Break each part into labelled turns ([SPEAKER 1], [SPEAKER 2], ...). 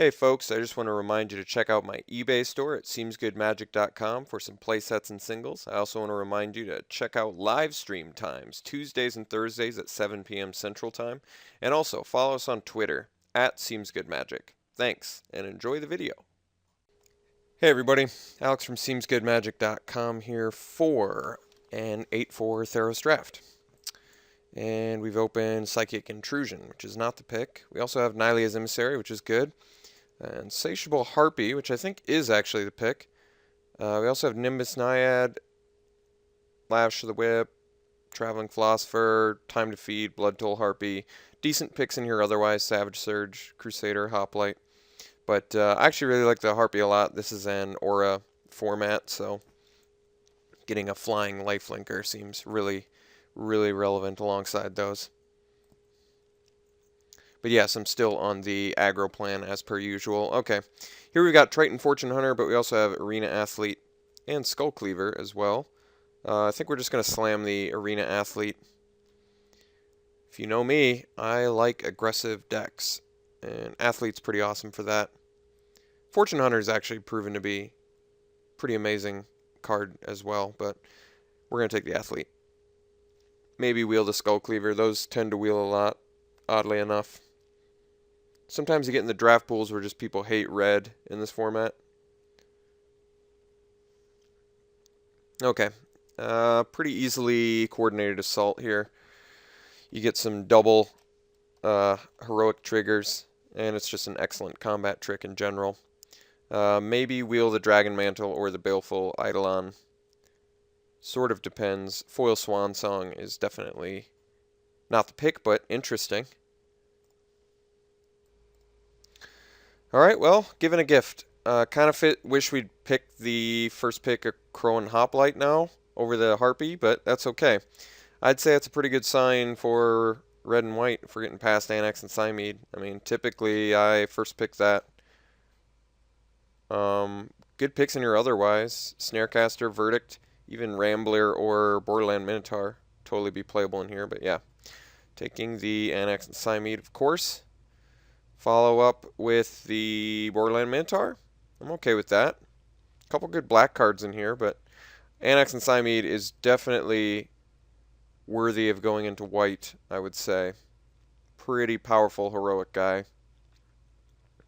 [SPEAKER 1] Hey folks, I just want to remind you to check out my eBay store at seemsgoodmagic.com for some playsets and singles. I also want to remind you to check out live stream times, Tuesdays and Thursdays at 7 p.m. Central Time. And also follow us on Twitter at seemsgoodmagic. Thanks, and enjoy the video. Hey everybody, Alex from seemsgoodmagic.com here for an 8-4 Theros draft. And we've opened Psychic Intrusion, which is not the pick. We also have Nylea's Emissary, which is good. Insatiable Harpy, which I think is actually the pick. We also have Nimbus Naiad, Lash of the Whip, Traveling Philosopher, Time to Feed, Blood Toll Harpy. Decent picks in here otherwise, Savage Surge, Crusader, Hoplite. But I actually really like the Harpy a lot. This is an Aura format, so getting a flying lifelinker seems really, really relevant alongside those. But yes, I'm still on the aggro plan as per usual. Okay, here we've got Triton Fortune Hunter, but we also have Arena Athlete and Skull Cleaver as well. I think we're just going to slam the Arena Athlete. If you know me, I like aggressive decks, and Athlete's pretty awesome for that. Fortune Hunter is actually proven to be a pretty amazing card as well, but we're going to take the Athlete. Maybe wheel the Skull Cleaver. Those tend to wheel a lot, oddly enough. Sometimes you get in the draft pools where just people hate red in this format. Okay. Pretty easily coordinated assault here. You get some double heroic triggers, and it's just an excellent combat trick in general. Maybe wheel the Dragon Mantle or the Baleful Eidolon. Sort of depends. Foil Swan Song is definitely not the pick, but interesting. Alright, well, given a gift. Kind of wish we'd pick the first pick of Crow and Hoplite now over the Harpy, but that's okay. I'd say it's a pretty good sign for red and white if we're getting past Annex and Cymede. I mean, typically I first pick that. Good picks in here otherwise. Snarecaster, Verdict, even Rambler or Borderland Minotaur. Totally be playable in here, but yeah. Taking the Annex and Cymede, of course. Follow up with the Borderland Minotaur. I'm okay with that. A couple good black cards in here, but Annex and Cymede is definitely worthy of going into white, I would say. Pretty powerful heroic guy.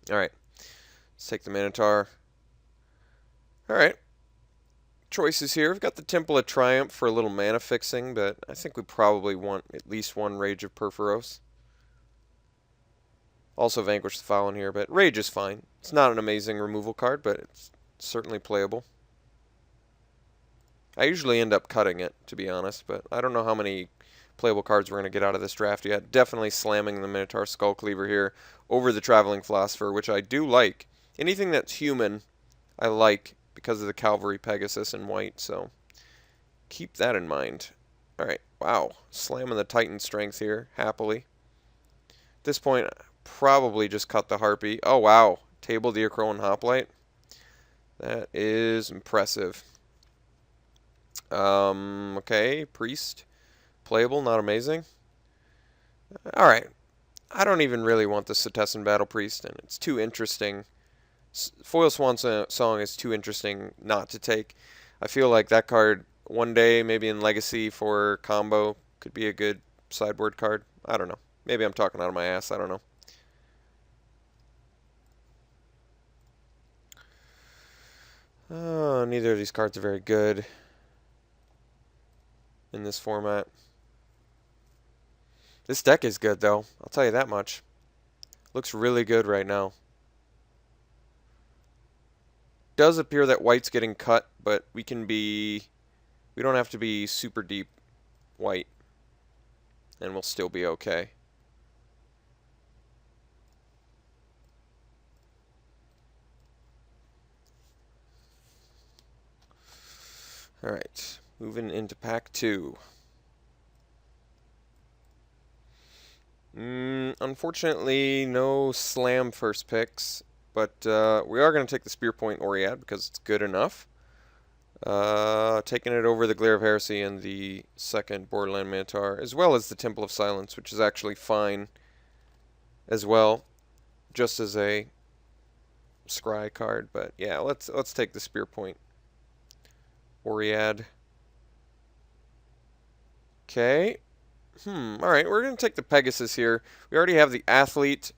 [SPEAKER 1] Alright. Let's take the Minotaur. Alright. Choices here. We've got the Temple of Triumph for a little mana fixing, but I think we probably want at least one Rage of Perforos. Also Vanquish the Foul in here, but Rage is fine. It's not an amazing removal card, but it's certainly playable. I usually end up cutting it, to be honest, but I don't know how many playable cards we're going to get out of this draft yet. Definitely slamming the Minotaur Skull Cleaver here over the Traveling Philosopher, which I do like. Anything that's human, I like because of the Cavalry Pegasus in white, so keep that in mind. Alright, wow. Slamming the Titan Strength here, happily. At this point, probably just cut the Harpy. Oh, wow. Table the Crow and Hoplite. That is impressive. Okay, Priest. Playable, not amazing. Alright. I don't even really want the Setessan Battle Priest, and it's too interesting. Foil Swan Song is too interesting not to take. I feel like that card, one day, maybe in Legacy for combo, could be a good sideboard card. I don't know. Maybe I'm talking out of my ass. I don't know. Neither of these cards are very good in this format. This deck is good, though. I'll tell you that much. Looks really good right now. Does appear that white's getting cut, but we don't have to be super deep white, and we'll still be okay. Alright, moving into pack 2. Unfortunately, no slam first picks, but we are going to take the Spear Point Oriad because it's good enough. Taking it over the Glare of Heresy and the second Borderland Minotaur, as well as the Temple of Silence, which is actually fine as well, just as a scry card, but yeah, let's take the Spear Point. Oriad. Okay. Alright, we're going to take the Pegasus here. We already have the Athlete,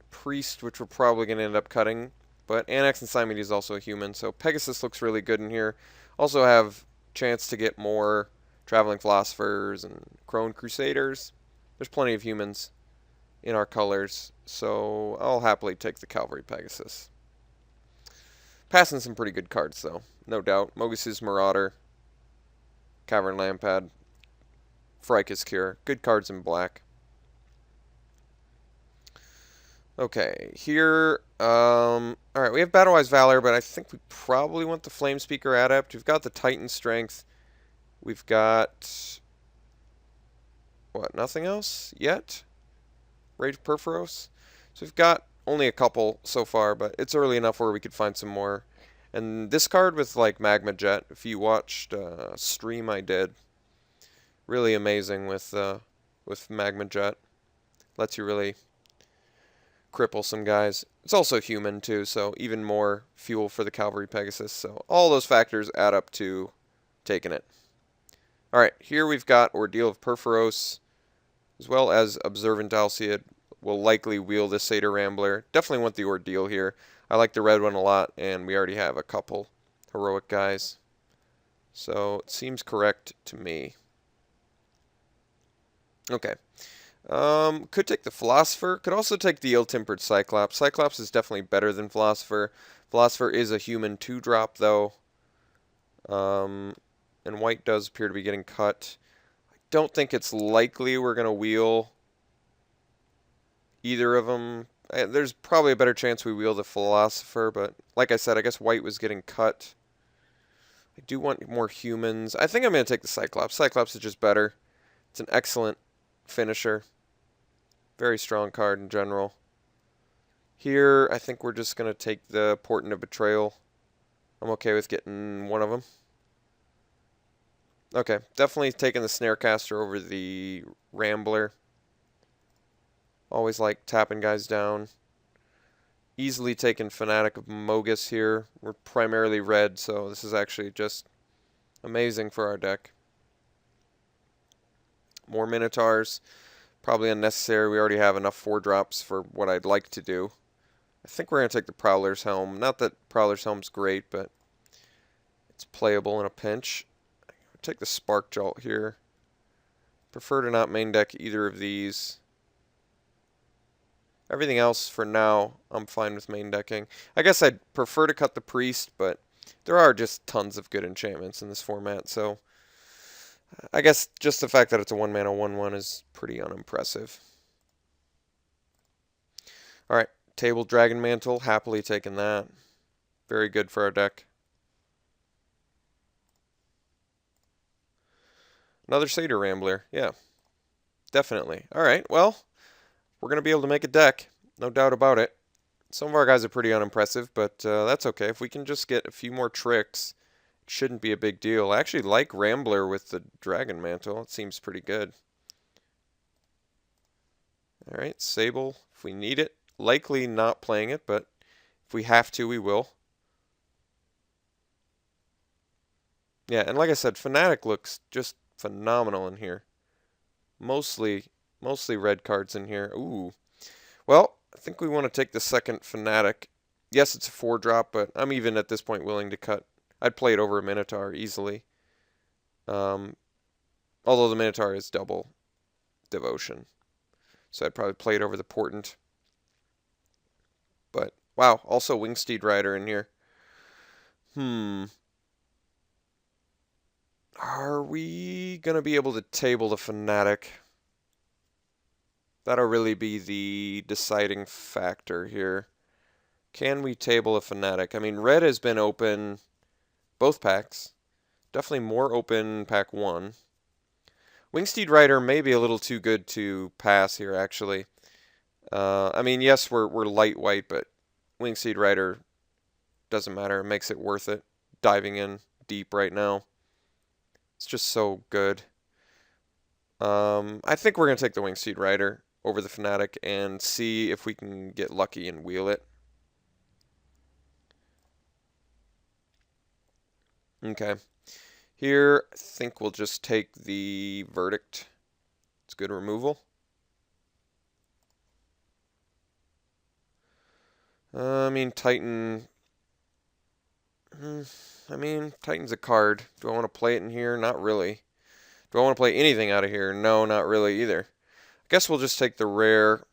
[SPEAKER 1] Priest, which we're probably going to end up cutting. But Annex and Simede is also a human, so Pegasus looks really good in here. Also have chance to get more Traveling Philosophers and Crone Crusaders. There's plenty of humans in our colors, so I'll happily take the Cavalry Pegasus. Passing some pretty good cards, though, no doubt. Mogus's Marauder, Cavern Lampad, Fricus Cure. Good cards in black. Okay, here, alright, we have Battlewise Valor, but I think we probably want the Flame Speaker Adept. We've got the Titan Strength. We've got, what, nothing else yet? Rage Perforos? So we've got only a couple so far, but it's early enough where we could find some more. And this card with, like, Magma Jet, if you watched a stream I did, really amazing with Magma Jet. Lets you really cripple some guys. It's also human too, so even more fuel for the Cavalry Pegasus. So all those factors add up to taking it. Alright, here we've got Ordeal of Perforos, as well as Observant Alceid. Will likely wheel the Satyr Rambler. Definitely want the Ordeal here. I like the red one a lot, and we already have a couple heroic guys. So it seems correct to me. Okay. Could take the Philosopher. Could also take the Ill-Tempered Cyclops. Cyclops is definitely better than Philosopher. Philosopher is a human 2-drop, though. And white does appear to be getting cut. I don't think it's likely we're going to wheel either of them. There's probably a better chance we wheel the Philosopher, but like I said, I guess white was getting cut. I do want more humans. I think I'm going to take the Cyclops. Cyclops is just better. It's an excellent finisher. Very strong card in general. Here, I think we're just going to take the Portent of Betrayal. I'm okay with getting one of them. Okay, definitely taking the Snarecaster over the Rambler. Always like tapping guys down. Easily taking Fanatic of Mogus here. We're primarily red, so this is actually just amazing for our deck. More Minotaurs. Probably unnecessary. We already have enough 4-drops for what I'd like to do. I think we're going to take the Prowler's Helm. Not that Prowler's Helm's great, but it's playable in a pinch. I'll take the Spark Jolt here. Prefer to not main deck either of these. Everything else, for now, I'm fine with main decking. I guess I'd prefer to cut the Priest, but there are just tons of good enchantments in this format, so I guess just the fact that it's a 1-mana 1/1 is pretty unimpressive. Alright, Table Dragon Mantle, happily taking that. Very good for our deck. Another Satyr Rambler, yeah. Definitely. Alright, well, we're going to be able to make a deck, no doubt about it. Some of our guys are pretty unimpressive, but that's okay. If we can just get a few more tricks, it shouldn't be a big deal. I actually like Rambler with the Dragon Mantle. It seems pretty good. Alright, Sable, if we need it. Likely not playing it, but if we have to, we will. Yeah, and like I said, Fanatic looks just phenomenal in here. Mostly red cards in here. Ooh. Well, I think we want to take the second Fanatic. Yes, it's a 4-drop, but I'm even at this point willing to cut. I'd play it over a Minotaur easily. Although the Minotaur is double devotion. So I'd probably play it over the Portent. But, wow, also Wingsteed Rider in here. Are we going to be able to table the Fanatic? That'll really be the deciding factor here. Can we table a Fanatic? I mean, red has been open both packs. Definitely more open pack 1. Wingsteed Rider may be a little too good to pass here, actually. I mean, yes, we're light white, but Wingsteed Rider doesn't matter. It makes it worth it. Diving in deep right now. It's just so good. I think we're going to take the Wingsteed Rider over the Fanatic and see if we can get lucky and wheel it. Okay. Here, I think we'll just take the Verdict. It's good removal. I mean, Titan. I mean, Titan's a card. Do I want to play it in here? Not really. Do I want to play anything out of here? No, not really either. I guess we'll just take the rare.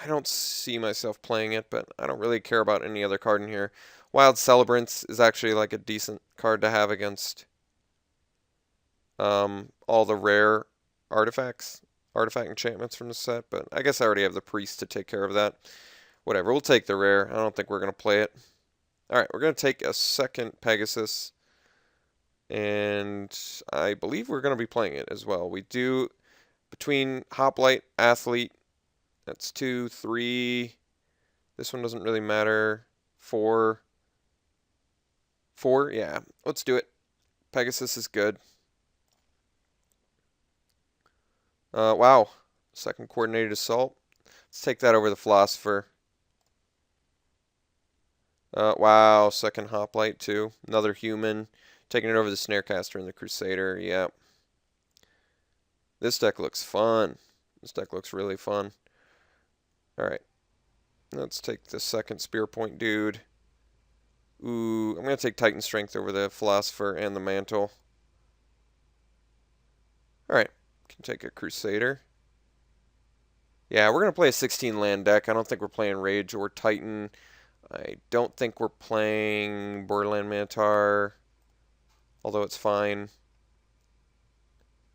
[SPEAKER 1] I don't see myself playing it, but I don't really care about any other card in here. Wild Celebrants is actually like a decent card to have against all the rare artifacts, artifact enchantments from the set, but I guess I already have the Priest to take care of that. Whatever, we'll take the rare. I don't think we're going to play it. Alright, we're going to take a second Pegasus, and I believe we're going to be playing it as well. We do, between Hoplite, Athlete, that's 2, 3, this one doesn't really matter, 4, yeah, let's do it. Pegasus is good. Wow, second Coordinated Assault. Let's take that over the Philosopher. Wow, second Hoplite too. Another human. Taking it over the Snarecaster and the Crusader. Yep. This deck looks fun. This deck looks really fun. Alright. Let's take the second Spear Point dude. Ooh, I'm going to take Titan Strength over the Philosopher and the Mantle. Alright. Can take a Crusader. Yeah, we're going to play a 16 land deck. I don't think we're playing Rage or Titan. I don't think we're playing Borderland Minotaur, although it's fine.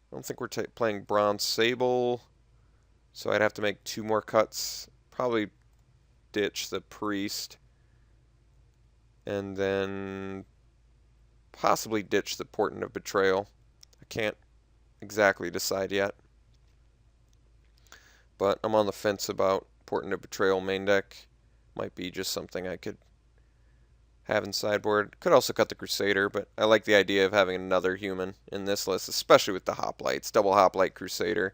[SPEAKER 1] I don't think we're playing Bronze Sable, so I'd have to make 2 more cuts. Probably ditch the Priest, and then possibly ditch the Portent of Betrayal. I can't exactly decide yet, but I'm on the fence about Portent of Betrayal main deck. Might be just something I could have in sideboard. Could also cut the Crusader, but I like the idea of having another human in this list, especially with the Hoplites. Double Hoplite Crusader.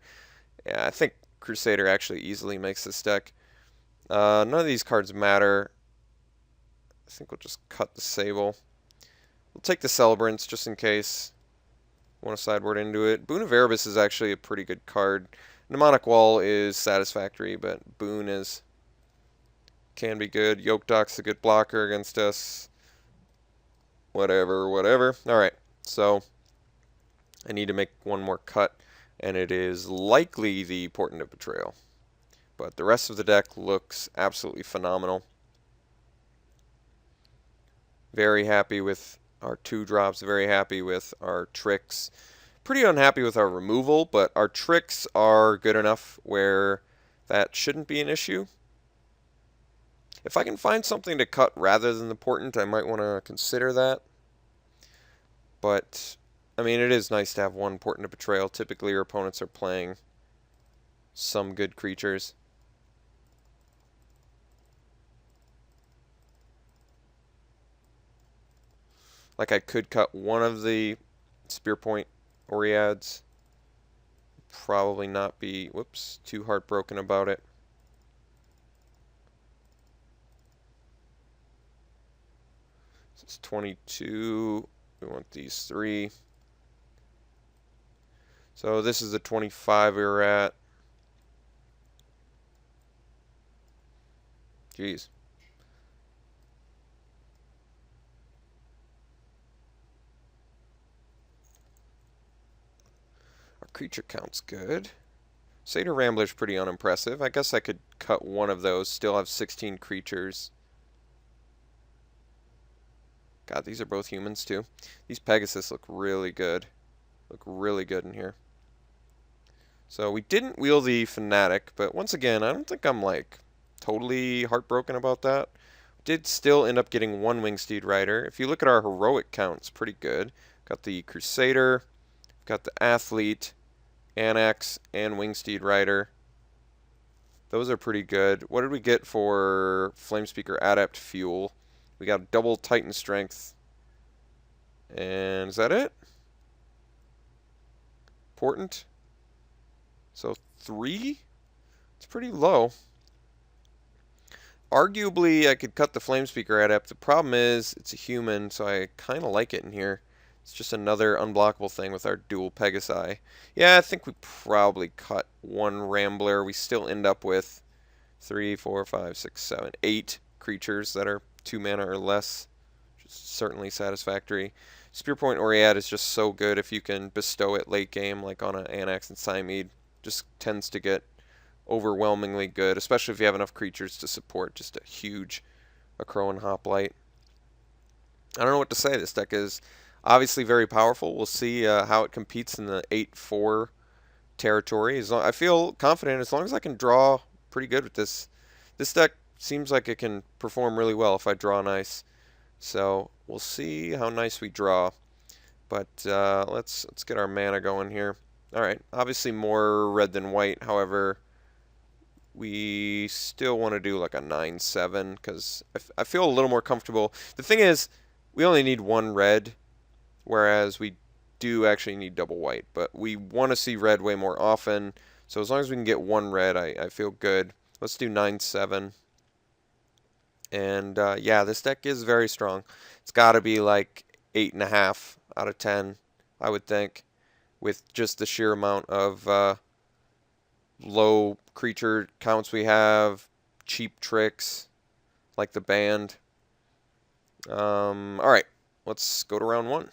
[SPEAKER 1] Yeah, I think Crusader actually easily makes this deck. None of these cards matter. I think we'll just cut the Sable. We'll take the Celebrants just in case. Want to sideboard into it. Boon of Erebus is actually a pretty good card. Mnemonic Wall is satisfactory, but Boon can be good. Yoke Dock's a good blocker against us. Whatever. Alright, so I need to make one more cut, and it is likely the Portent of Betrayal. But the rest of the deck looks absolutely phenomenal. Very happy with our 2 drops, very happy with our tricks. Pretty unhappy with our removal, but our tricks are good enough where that shouldn't be an issue. If I can find something to cut rather than the Portent, I might want to consider that. But, I mean, it is nice to have one Portent of Betrayal. Typically, your opponents are playing some good creatures. Like, I could cut one of the Spear Point Oreads. Probably not be, whoops, too heartbroken about it. This is 22. We want these 3. So this is the 25 we were at. Jeez. Our creature count's good. Satyr Rambler's pretty unimpressive. I guess I could cut one of those, still have 16 creatures. God, these are both humans too. These Pegasus look really good. Look really good in here. So we didn't wheel the Fanatic, but once again, I don't think I'm like totally heartbroken about that. Did still end up getting 1 Wingsteed Rider. If you look at our heroic count, it's pretty good. Got the Crusader, got the Athlete, Annex, and Wingsteed Rider. Those are pretty good. What did we get for Flamespeaker Adept Fuel? We got double Titan Strength. And is that it? Portent? So 3? It's pretty low. Arguably, I could cut the Flamespeaker Adept. The problem is, it's a human, so I kind of like it in here. It's just another unblockable thing with our dual Pegasi. Yeah, I think we probably cut one Rambler. We still end up with 3, 4, 5, 6, 7, 8 creatures that are 2 mana or less, which is certainly satisfactory. Spear Point Oriad is just so good if you can bestow it late game, like on an Anax and Cymede. Just tends to get overwhelmingly good, especially if you have enough creatures to support just a huge Crow and Hoplite. I don't know what to say. This deck is obviously very powerful. We'll see how it competes in the 8-4 territory. I feel confident as long as I can draw pretty good with this. This deck seems like it can perform really well if I draw nice. So we'll see how nice we draw. But let's get our mana going here. All right, obviously more red than white. However, we still want to do like a 9-7 because I feel a little more comfortable. The thing is, we only need one red, whereas we do actually need double white. But we want to see red way more often. So as long as we can get one red, I feel good. Let's do 9-7. And yeah, this deck is very strong. It's got to be like 8.5 out of 10, I would think, with just the sheer amount of low creature counts we have, cheap tricks like the band. All right, let's go to round 1.